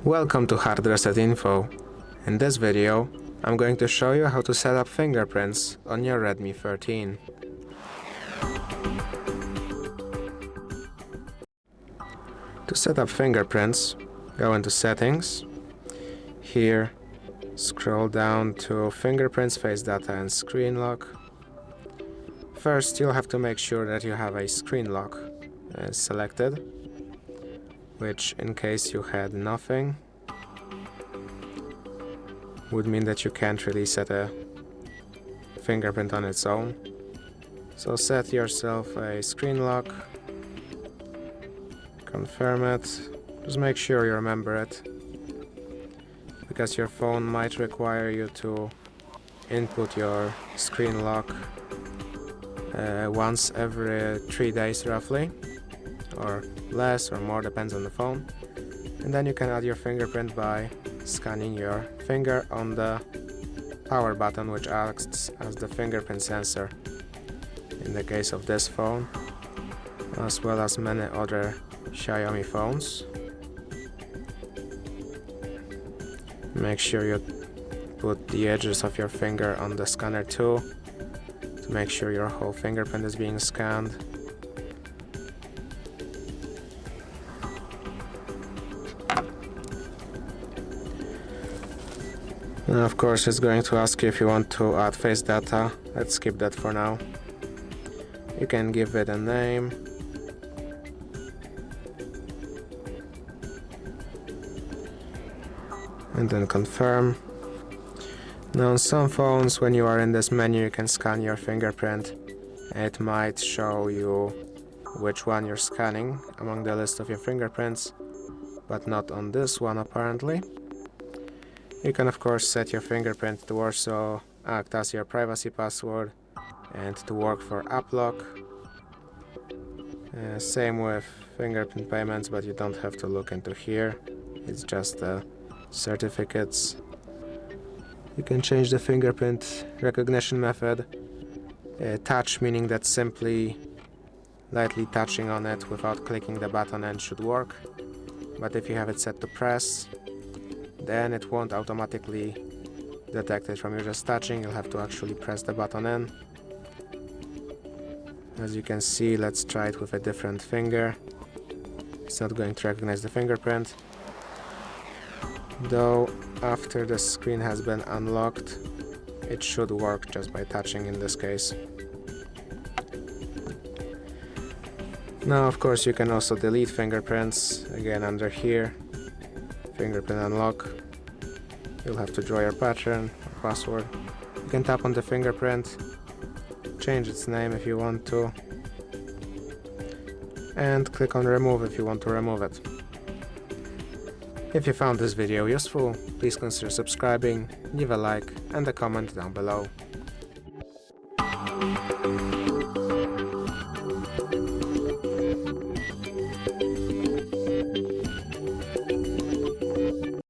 Welcome to HardReset.Info. In this video, I'm going to show you how to set up fingerprints on your Redmi 13. To set up fingerprints, go into Settings. Here, scroll down to Fingerprints, Face Data and Screen Lock. First, you'll have to make sure that you have a screen lock selected, which, in case you had nothing, would mean that you can't really set a fingerprint on its own. So set yourself a screen lock, confirm it, just make sure you remember it, because your phone might require you to input your screen lock once every 3 days roughly, or less or more, depends on the phone. And then you can add your fingerprint by scanning your finger on the power button, which acts as the fingerprint sensor in the case of this phone, as well as many other Xiaomi phones. Make sure you put the edges of your finger on the scanner too, to make sure your whole fingerprint is being scanned. And of course, it's going to ask you if you want to add face data. Let's skip that for now. You can give it a name. And then confirm. Now on some phones, when you are in this menu, you can scan your fingerprint. It might show you which one you're scanning among the list of your fingerprints, but not on this one apparently. You can of course set your fingerprint to also act as your privacy password and to work for app lock. Same with fingerprint payments, but you don't have to look into here. It's just the certificates. You can change the fingerprint recognition method. Touch, meaning that simply lightly touching on it without clicking the button and should work. But if you have it set to press, then it won't automatically detect it from you just touching. You'll have to actually press the button in. As you can see, let's try it with a different finger. It's not going to recognize the fingerprint, though after the screen has been unlocked, it should work just by touching in this case. Now of course you can also delete fingerprints, again under here, fingerprint unlock. You'll have to draw your pattern or password. You can tap on the fingerprint, change its name if you want to, and click on remove if you want to remove it. If you found this video useful, please consider subscribing, leave a like and a comment down below.